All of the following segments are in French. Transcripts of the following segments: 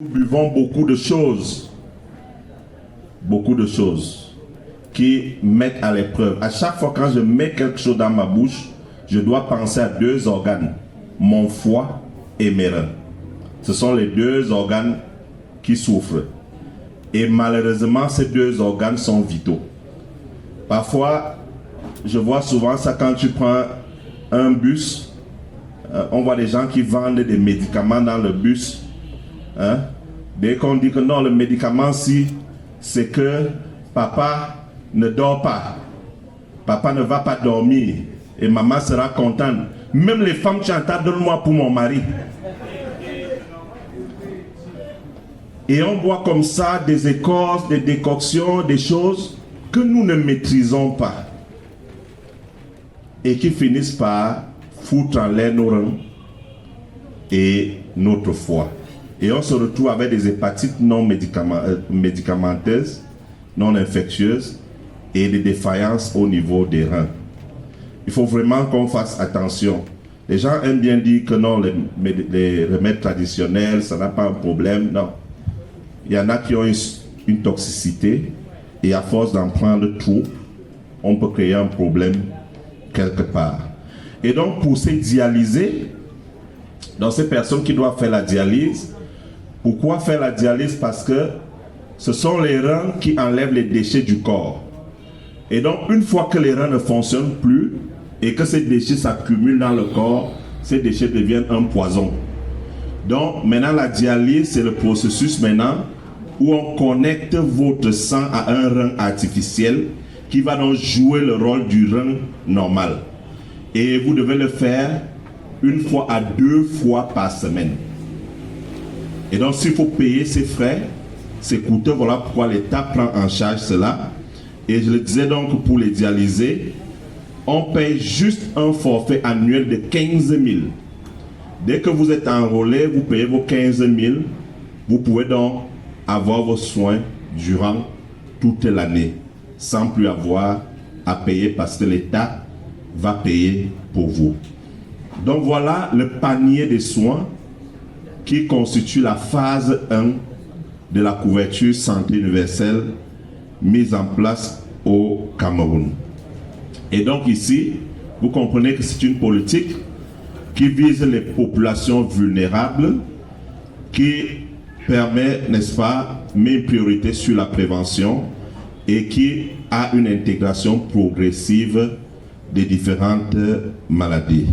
Nous buvons beaucoup de choses qui mettent à l'épreuve. À chaque fois quand je mets quelque chose dans ma bouche, je dois penser à deux organes, mon foie et mes reins. Ce sont les deux organes qui souffrent. Et malheureusement, ces deux organes sont vitaux. Parfois, je vois souvent ça quand tu prends un bus, on voit des gens qui vendent des médicaments dans le bus. Dès qu'on dit que non, le médicament, si, c'est que papa ne dort pas. Papa ne va pas dormir. Et maman sera contente. Même les femmes chantent, donne-moi pour mon mari. Et on voit comme ça des écorces, des décoctions, des choses que nous ne maîtrisons pas. Et qui finissent par foutre en l'air nos reins et notre foie. Et on se retrouve avec des hépatites non médicamenteuses, non infectieuses et des défaillances au niveau des reins. Il faut vraiment qu'on fasse attention. Les gens aiment bien dire que non, les remèdes traditionnels, ça n'a pas un problème. Non. Il y en a qui ont une toxicité et à force d'en prendre trop, on peut créer un problème quelque part. Et donc pour ces dialysés, dans ces personnes qui doivent faire la dialyse, pourquoi faire la dialyse? Parce que ce sont les reins qui enlèvent les déchets du corps. Et donc, une fois que les reins ne fonctionnent plus et que ces déchets s'accumulent dans le corps, ces déchets deviennent un poison. Donc, maintenant, la dialyse, c'est le processus maintenant où on connecte votre sang à un rein artificiel qui va donc jouer le rôle du rein normal. Et vous devez le faire une fois à 2 fois par semaine. Et donc, s'il faut payer ces frais, c'est coûteux. Voilà pourquoi l'État prend en charge cela. Et je le disais donc, pour les dialysés, on paye juste un forfait annuel de 15 000. Dès que vous êtes enrôlé, vous payez vos 15 000. Vous pouvez donc avoir vos soins durant toute l'année, sans plus avoir à payer parce que l'État va payer pour vous. Donc voilà le panier des soins qui constitue la phase 1 de la couverture santé universelle mise en place au Cameroun. Et donc ici, vous comprenez que c'est une politique qui vise les populations vulnérables, qui permet, n'est-ce pas, une priorité sur la prévention et qui a une intégration progressive des différentes maladies.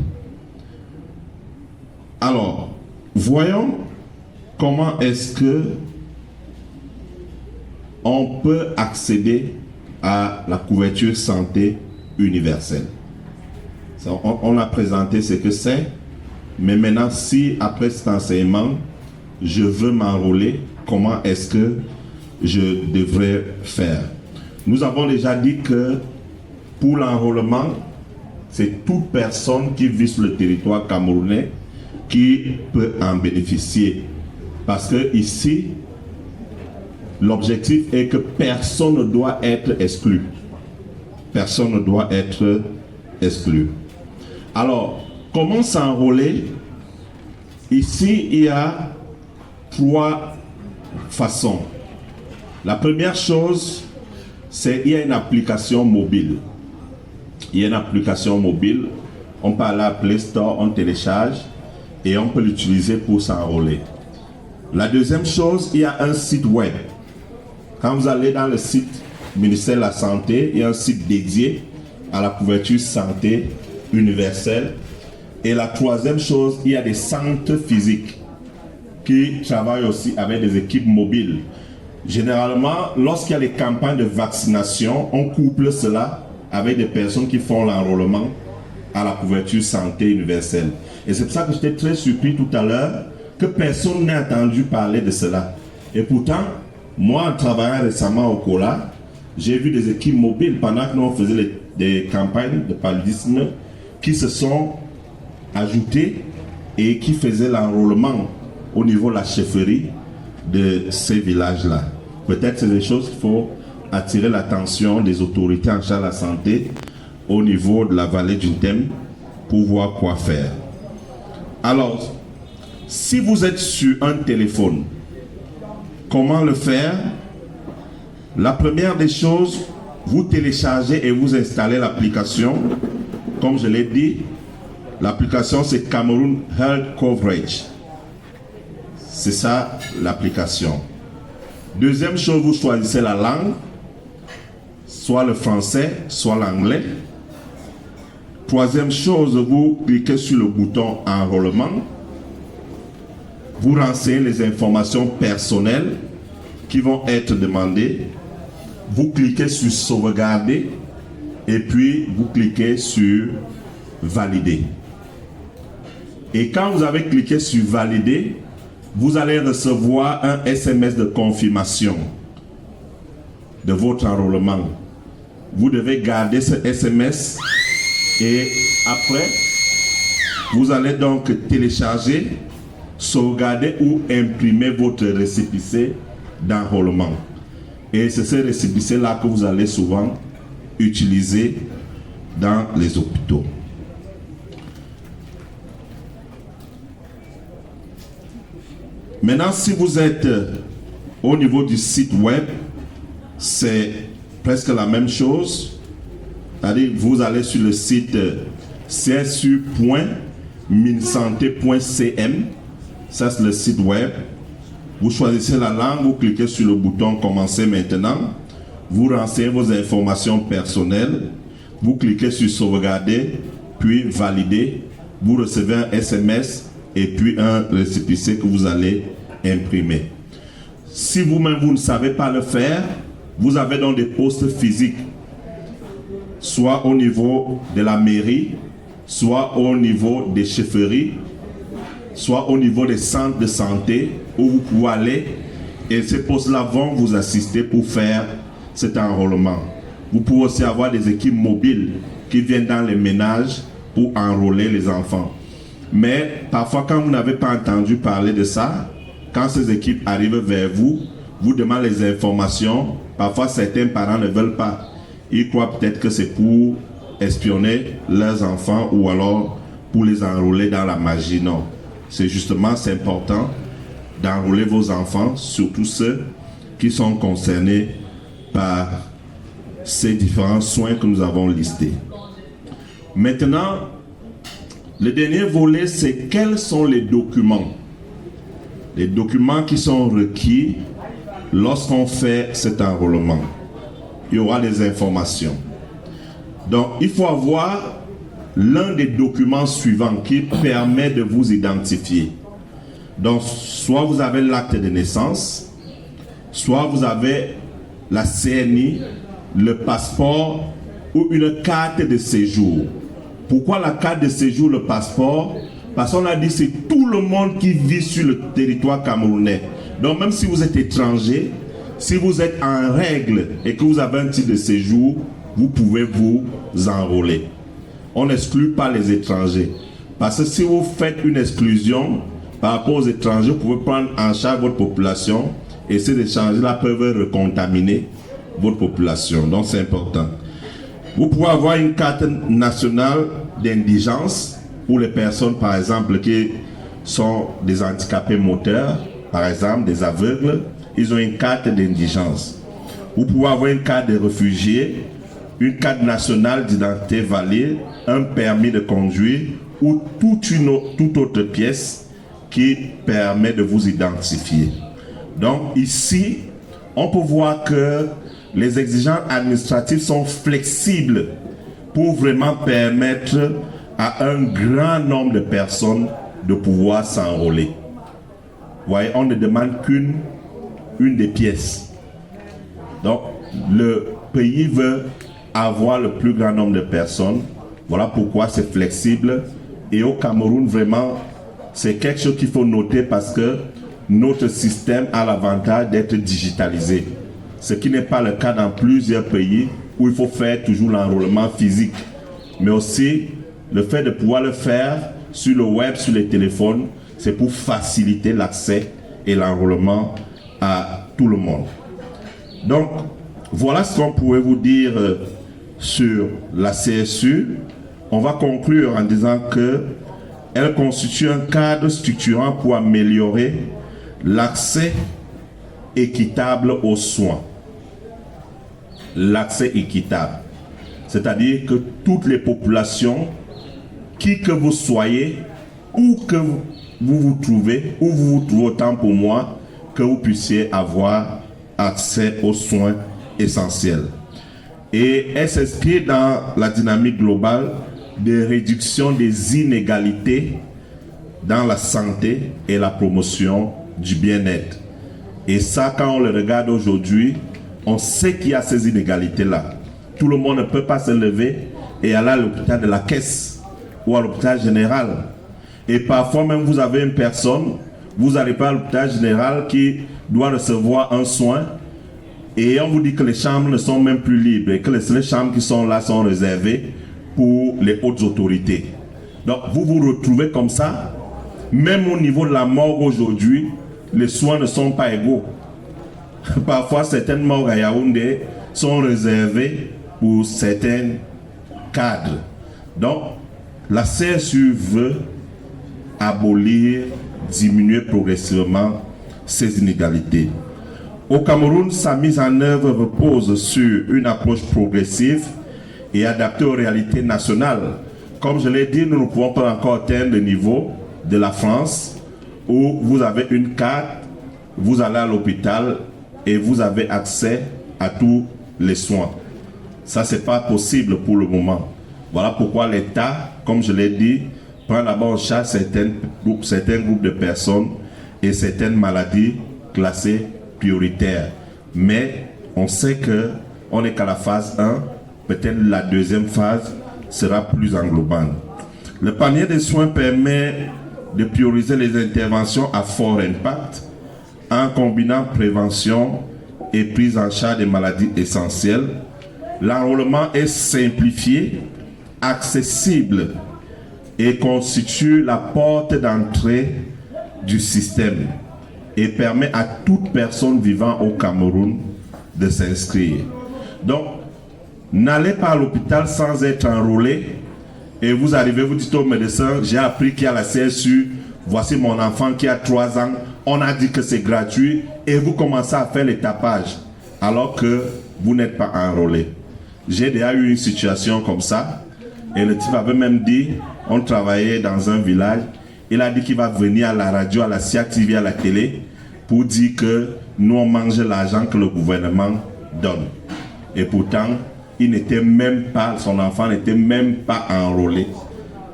Alors, voyons comment est-ce que on peut accéder à la couverture santé universelle. On a présenté ce que c'est, mais maintenant, si après cet enseignement, je veux m'enrôler, comment est-ce que je devrais faire? Nous avons déjà dit que pour l'enrôlement, c'est toute personne qui vit sur le territoire camerounais qui peut en bénéficier. Parce que ici, l'objectif est que personne ne doit être exclu. Personne ne doit être exclu. Alors, comment s'enrôler? Ici, il y a 3 façons. La première chose, c'est qu'il y a une application mobile. Il y a une application mobile. On peut aller à Play Store, on télécharge et on peut l'utiliser pour s'enrôler. La deuxième chose, il y a un site web. Quand vous allez dans le site ministère de la Santé, il y a un site dédié à la couverture santé universelle. Et la troisième chose, il y a des centres physiques qui travaillent aussi avec des équipes mobiles. Généralement, lorsqu'il y a des campagnes de vaccination, on couple cela avec des personnes qui font l'enrôlement à la couverture santé universelle. Et c'est pour ça que j'étais très surpris tout à l'heure que personne n'ait entendu parler de cela. Et pourtant, moi, en travaillant récemment au COLA, j'ai vu des équipes mobiles pendant que nous faisions des campagnes de paludisme qui se sont ajoutées et qui faisaient l'enrôlement au niveau de la chefferie de ces villages-là. Peut-être c'est des choses qu'il faut attirer l'attention des autorités en charge de la santé au niveau de la vallée du Thème pour voir quoi faire. Alors, si vous êtes sur un téléphone Comment le faire? La première des choses, vous téléchargez et vous installez l'application. Comme je l'ai dit, l'application c'est Cameroon Health Coverage. C'est ça l'application. Deuxième chose, vous choisissez la langue, soit le français, soit l'anglais. Troisième chose, vous cliquez sur le bouton enrôlement. Vous renseignez les informations personnelles qui vont être demandées. Vous cliquez sur sauvegarder et puis vous cliquez sur valider. Et quand vous avez cliqué sur valider, vous allez recevoir un SMS de confirmation de votre enrôlement. Vous devez garder ce SMS et après, vous allez donc télécharger, sauvegarder ou imprimer votre récépissé d'enrôlement. Et c'est ce récépissé-là que vous allez souvent utiliser dans les hôpitaux. Maintenant, si vous êtes au niveau du site web, c'est presque la même chose. C'est-à-dire, vous allez sur le site csu.minsanté.cm. Ça, c'est le site web. Vous choisissez la langue, vous cliquez sur le bouton Commencer maintenant. Vous renseignez vos informations personnelles. Vous cliquez sur Sauvegarder, puis Valider. Vous recevez un SMS et puis un récépissé que vous allez imprimer. Si vous-même vous ne savez pas le faire, vous avez donc des postes physiques, soit au niveau de la mairie, soit au niveau des chefferies, soit au niveau des centres de santé où vous pouvez aller et ces postes-là vont vous assister pour faire cet enrôlement. Vous pouvez aussi avoir des équipes mobiles qui viennent dans les ménages pour enrôler les enfants. Mais parfois quand vous n'avez pas entendu parler de ça, quand ces équipes arrivent vers vous, vous demandez les informations. Parfois certains parents ne veulent pas. Ils croient peut-être que c'est pour espionner leurs enfants ou alors pour les enrôler dans la magie. Non. C'est important d'enrôler vos enfants, surtout ceux qui sont concernés par ces différents soins que nous avons listés. Maintenant, le dernier volet, c'est quels sont les documents. Les documents qui sont requis lorsqu'on fait cet enrôlement. Il y aura des informations. Donc, il faut avoir l'un des documents suivants qui permet de vous identifier. Donc, soit vous avez l'acte de naissance, soit vous avez la CNI, le passeport ou une carte de séjour. Pourquoi la carte de séjour, le passeport? Parce qu'on a dit que c'est tout le monde qui vit sur le territoire camerounais. Donc, même si vous êtes étranger, si vous êtes en règle et que vous avez un titre de séjour, vous pouvez vous enrôler. On n'exclut pas les étrangers. Parce que si vous faites une exclusion par rapport aux étrangers, vous pouvez prendre en charge votre population et ces étrangers-là peuvent recontaminer votre population. Donc c'est important. Vous pouvez avoir une carte nationale d'indigence pour les personnes, par exemple, qui sont des handicapés moteurs, par exemple, des aveugles. Ils ont une carte d'indigence. Vous pouvez avoir une carte de réfugié, une carte nationale d'identité valide, un permis de conduire ou toute autre pièce qui permet de vous identifier. Donc ici, on peut voir que les exigences administratives sont flexibles pour vraiment permettre à un grand nombre de personnes de pouvoir s'enrôler. Vous voyez, on ne demande qu'une des pièces. Donc, le pays veut avoir le plus grand nombre de personnes. Voilà pourquoi c'est flexible. Et au Cameroun, vraiment, c'est quelque chose qu'il faut noter parce que notre système a l'avantage d'être digitalisé. Ce qui n'est pas le cas dans plusieurs pays où il faut faire toujours l'enrôlement physique. Mais aussi, le fait de pouvoir le faire sur le web, sur les téléphones, c'est pour faciliter l'accès et l'enrôlement à tout le monde. Donc, voilà ce qu'on pourrait vous dire sur la CSU. On va conclure en disant qu'elle constitue un cadre structurant pour améliorer l'accès équitable aux soins. L'accès équitable. C'est-à-dire que toutes les populations, qui que vous soyez, où que vous vous trouvez, où vous vous trouvez, autant pour moi, que vous puissiez avoir accès aux soins essentiels. Et elle s'inscrit dans la dynamique globale de réduction des inégalités dans la santé et la promotion du bien-être. Et ça, quand on le regarde aujourd'hui, on sait qu'il y a ces inégalités-là. Tout le monde ne peut pas se lever et aller à l'hôpital de la Caisse ou à l'hôpital général. Et parfois même, vous avez une personne, vous n'allez pas à l'hôpital général qui doit recevoir un soin et on vous dit que les chambres ne sont même plus libres et que les seules chambres qui sont là sont réservées pour les hautes autorités. Donc, vous vous retrouvez comme ça. Même au niveau de la morgue aujourd'hui, les soins ne sont pas égaux. Parfois, certaines morgues à Yaoundé sont réservées pour certains cadres. Donc, la CSU veut abolir, diminuer progressivement ces inégalités. Au Cameroun, sa mise en œuvre repose sur une approche progressive et adaptée aux réalités nationales. Comme je l'ai dit, nous ne pouvons pas encore atteindre le niveau de la France où vous avez une carte, vous allez à l'hôpital et vous avez accès à tous les soins. Ça, ce n'est pas possible pour le moment. Voilà pourquoi l'État, comme je l'ai dit, prend d'abord en charge certains groupes de personnes et certaines maladies classées prioritaires. Mais on sait qu'on n'est qu'à la phase 1, peut-être la deuxième phase sera plus englobante. Le panier des soins permet de prioriser les interventions à fort impact en combinant prévention et prise en charge des maladies essentielles. L'enrôlement est simplifié, accessible et constitue la porte d'entrée du système et permet à toute personne vivant au Cameroun de s'inscrire. Donc, n'allez pas à l'hôpital sans être enrôlé et vous arrivez, vous dites au médecin, j'ai appris qu'il y a la CSU, voici mon enfant qui a 3 ans, on a dit que c'est gratuit et vous commencez à faire les tapages alors que vous n'êtes pas enrôlé. J'ai déjà eu une situation comme ça et le type avait même dit, on travaillait dans un village, il a dit qu'il va venir à la radio, à la SIAC TV, à la télé pour dire que nous on mange l'argent que le gouvernement donne. Et pourtant, il n'était même pas, son enfant n'était même pas enrôlé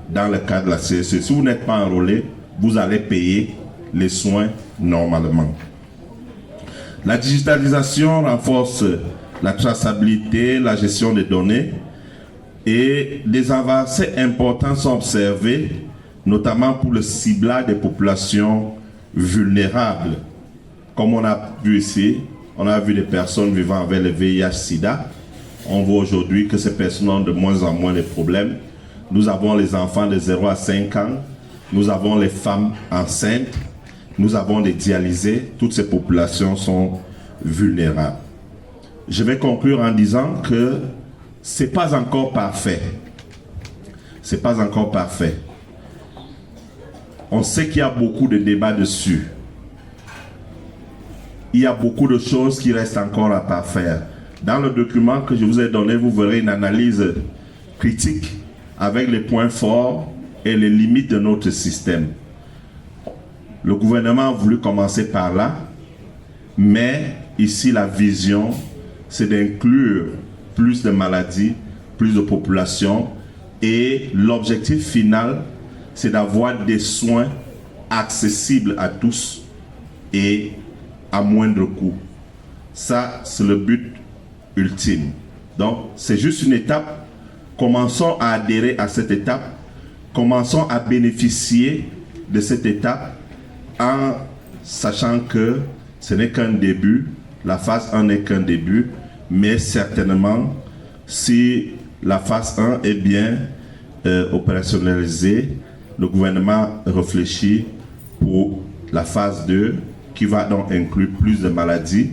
dans le cadre de la CSE. Si vous n'êtes pas enrôlé, vous allez payer les soins normalement. La digitalisation renforce la traçabilité, la gestion des données et des avancées importantes sont observées, notamment pour le ciblage des populations vulnérables. Comme on a vu ici, on a vu des personnes vivant avec le VIH-Sida. On voit aujourd'hui que ces personnes ont de moins en moins de problèmes. Nous avons les enfants de 0 à 5 ans. Nous avons les femmes enceintes. Nous avons les dialysés. Toutes ces populations sont vulnérables. Je vais conclure en disant que ce n'est pas encore parfait. Ce n'est pas encore parfait. On sait qu'il y a beaucoup de débats dessus. Il y a beaucoup de choses qui restent encore à parfaire. Dans le document que je vous ai donné, vous verrez une analyse critique avec les points forts et les limites de notre système. Le gouvernement a voulu commencer par là, mais ici la vision, c'est d'inclure plus de maladies, plus de population et l'objectif final, c'est d'avoir des soins accessibles à tous et à moindre coût. Ça, c'est le but ultime. Donc, c'est juste une étape. Commençons à adhérer à cette étape. Commençons à bénéficier de cette étape en sachant que ce n'est qu'un début. La phase 1 n'est qu'un début. Mais certainement, si la phase 1 est bien opérationnalisée, le gouvernement réfléchit pour la phase 2 qui va donc inclure plus de maladies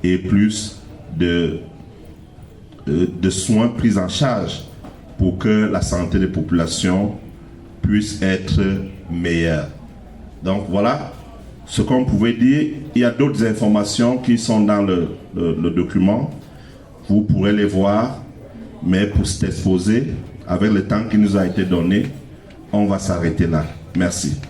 et plus de soins pris en charge pour que la santé des populations puisse être meilleure. Donc voilà Ce qu'on pouvait dire, il y a d'autres informations qui sont dans le document. Vous pourrez les voir, mais pour cet exposé, avec le temps qui nous a été donné, on va s'arrêter là. Merci.